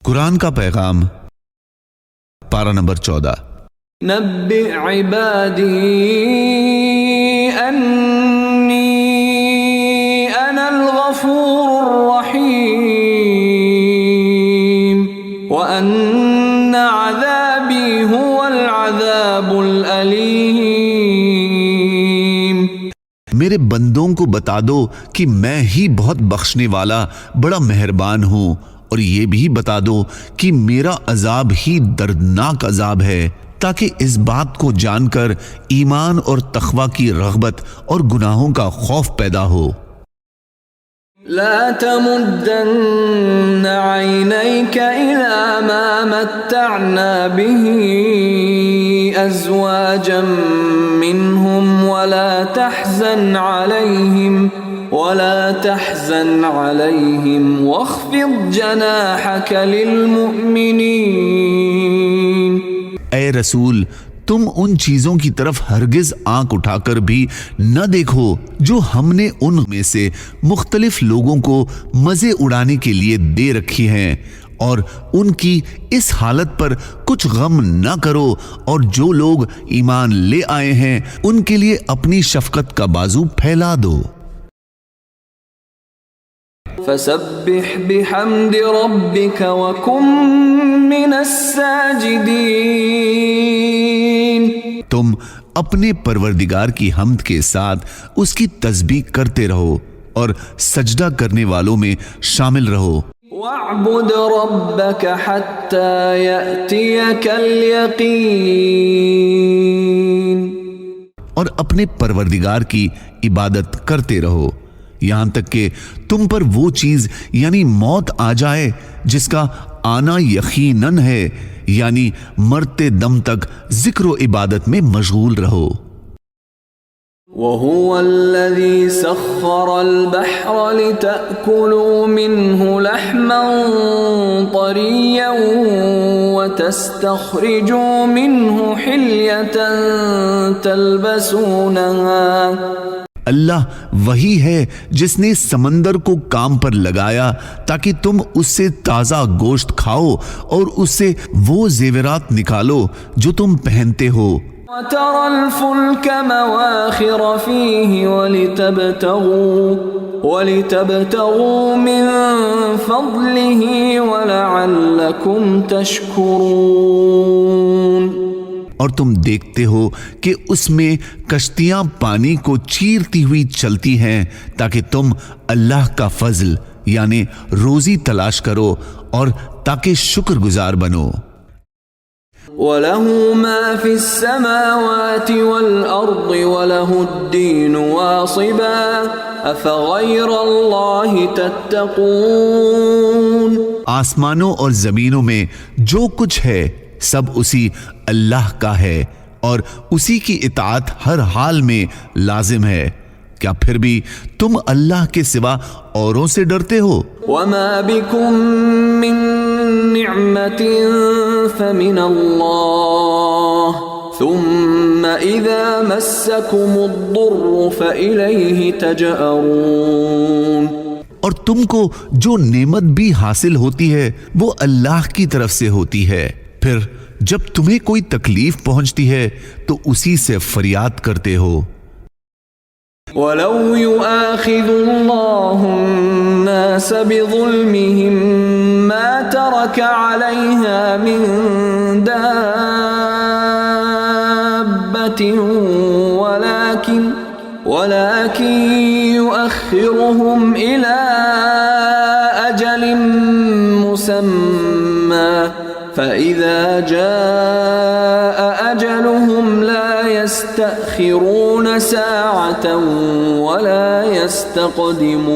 قرآن کا پیغام، پارہ نمبر 14۔ نبئ عبادی انی انا الغفور الرحیم وان عذابی هو العذاب الالیم۔ میرے بندوں کو بتا دو کہ میں ہی بہت بخشنے والا بڑا مہربان ہوں، اور یہ بھی بتا دو کہ میرا عذاب ہی دردناک عذاب ہے، تاکہ اس بات کو جان کر ایمان اور تقوی کی رغبت اور گناہوں کا خوف پیدا ہو۔ لا تمدن عینیک الی ما متعنا به ازواجا منهم ولا تحزن علیہم واخفض جناحک للمؤمنین۔ اے رسول، تم ان چیزوں کی طرف ہرگز آنکھ اٹھا کر بھی نہ دیکھو جو ہم نے ان میں سے مختلف لوگوں کو مزے اڑانے کے لیے دے رکھی ہیں، اور ان کی اس حالت پر کچھ غم نہ کرو، اور جو لوگ ایمان لے آئے ہیں ان کے لیے اپنی شفقت کا بازو پھیلا دو۔ فسبح بحمد ربک وکن من الساجدین۔ تم اپنے پروردگار کی حمد کے ساتھ اس کی تسبیح کرتے رہو اور سجدہ کرنے والوں میں شامل رہو۔ وَاعْبُدْ رَبَّكَ حَتَّى يَأْتِيَكَ الْيَقِينُ۔ اور اپنے پروردگار کی عبادت کرتے رہو یہاں تک کہ تم پر وہ چیز یعنی موت آ جائے جس کا آنا یقیناً ہے، یعنی مرتے دم تک ذکر و عبادت میں مشغول رہو۔ وَهُوَ الَّذِي سَخَّرَ الْبَحْرَ لِتَأْكُلُوا مِنْهُ لَحْمًا طَرِيًّا وَتَسْتَخْرِجُوا مِنْهُ حِلْيَةً تَلْبَسُونَهَا۔ اللہ وہی ہے جس نے سمندر کو کام پر لگایا تاکہ تم اس سے تازہ گوشت کھاؤ اور اس سے وہ زیورات نکالو جو تم پہنتے ہو۔ وَتَرَى الْفُلْكَ مَوَاخِرَ فِيهِ وَلِتَبْتَغُوا مِنْ فَضْلِهِ وَلَعَلَّكُمْ تَشْكُرُونَ۔ اور تم دیکھتے ہو کہ اس میں کشتیاں پانی کو چیرتی ہوئی چلتی ہیں تاکہ تم اللہ کا فضل یعنی روزی تلاش کرو اور تاکہ شکر گزار بنو۔ وَلَهُ مَا فِي السَّمَاوَاتِ وَالْأَرْضِ وَلَهُ الدِّينُ وَاصِبًا أَفَغَيْرَ اللَّهِ تَتَّقُونَ۔ آسمانوں اور زمینوں میں جو کچھ ہے سب اسی اللہ کا ہے اور اسی کی اطاعت ہر حال میں لازم ہے، کیا پھر بھی تم اللہ کے سوا اوروں سے ڈرتے ہو؟ وَمَا بِكُم مِّن نِّعْمَةٍ فَمِنَ اللَّهِ ثُمَّ إِذَا مَسَّكُمُ الضُّرُّ فَإِلَيْهِ تَجْأَرُونَ۔ اور تم کو جو نعمت بھی حاصل ہوتی ہے وہ اللہ کی طرف سے ہوتی ہے، پھر جب تمہیں کوئی تکلیف پہنچتی ہے تو اسی سے فریاد کرتے ہو۔ وَلَوْ يُؤَاخِذُ اللَّهُ النَّاسَ بِظُلْمِهِمْ مَا تَرَكَ عَلَيْهَا مِن دَابَّةٍ وَلَكِنْ يُؤَخِّرُهُمْ إِلَى أَجَلٍ مُّسَمًّى فَإِذَا جَاءَ أَجَلُهُمْ لَا يَسْتَأْخِرُونَ سَاعَةً وَلَا يَسْتَقْدِمُونَ۔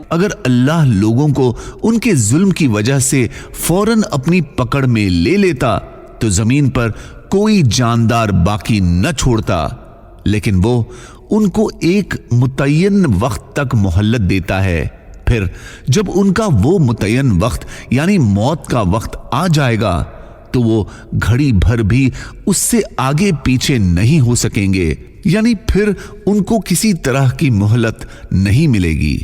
اگر اللہ لوگوں کو ان کے ظلم کی وجہ سے فوراً اپنی پکڑ میں لے لیتا تو زمین پر کوئی جاندار باقی نہ چھوڑتا، لیکن وہ ان کو ایک متعین وقت تک مہلت دیتا ہے، پھر جب ان کا وہ متعین وقت یعنی موت کا وقت آ جائے گا تو وہ گھڑی بھر بھی اس سے آگے پیچھے نہیں ہو سکیں گے، یعنی پھر ان کو کسی طرح کی مہلت نہیں ملے گی۔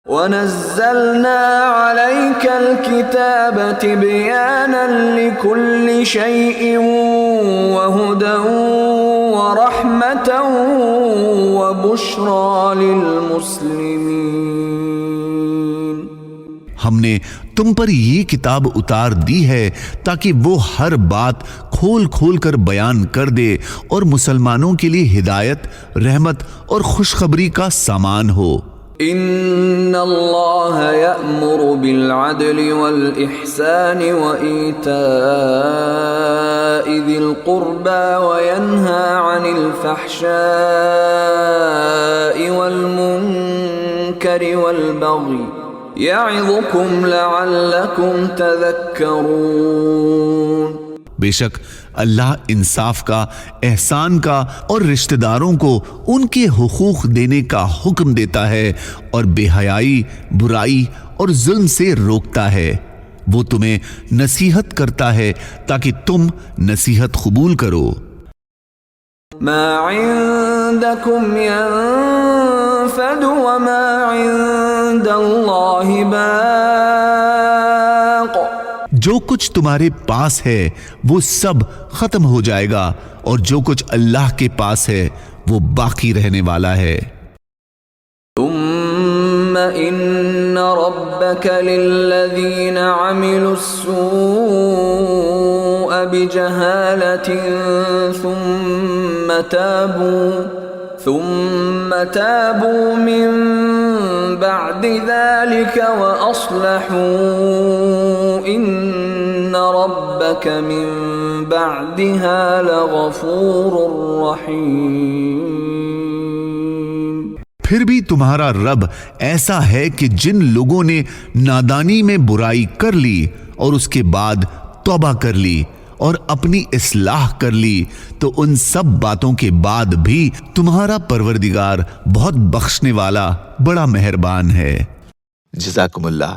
وَنَزَّلْنَا عَلَيْكَ الكتاب تبيانا لكل شيء وهدى ورحمة وبشرى للمسلمين. ہم نے تم پر یہ کتاب اتار دی ہے تاکہ وہ ہر بات کھول کھول کر بیان کر دے اور مسلمانوں کے لیے ہدایت، رحمت اور خوشخبری کا سامان ہو. ان اللہ یأمر بالعدل والإحسان وإیتاء ذی القربى وینہى عن الفحشاء والمنکر والبغی یعظکم لعلکم تذکرون. بے شک اللہ انصاف کا، احسان کا اور رشتہ داروں کو ان کے حقوق دینے کا حکم دیتا ہے اور بے حیائی، برائی اور ظلم سے روکتا ہے. وہ تمہیں نصیحت کرتا ہے تاکہ تم نصیحت قبول کرو. ما عندکم ينفد وما عند اللہ باق. جو کچھ تمہارے پاس ہے وہ سب ختم ہو جائے گا اور جو کچھ اللہ کے پاس ہے وہ باقی رہنے والا ہے. ثم ان ربك للذین عملوا السوء بجہالة ثم تابوا من بعد ذلك وأصلحوا إن ربك من بعدها لغفور رحيم. پھر بھی تمہارا رب ایسا ہے کہ جن لوگوں نے نادانی میں برائی کر لی اور اس کے بعد توبہ کر لی اور اپنی اصلاح کر لی تو ان سب باتوں کے بعد بھی تمہارا پروردگار بہت بخشنے والا، بڑا مہربان ہے. جزاکم اللہ.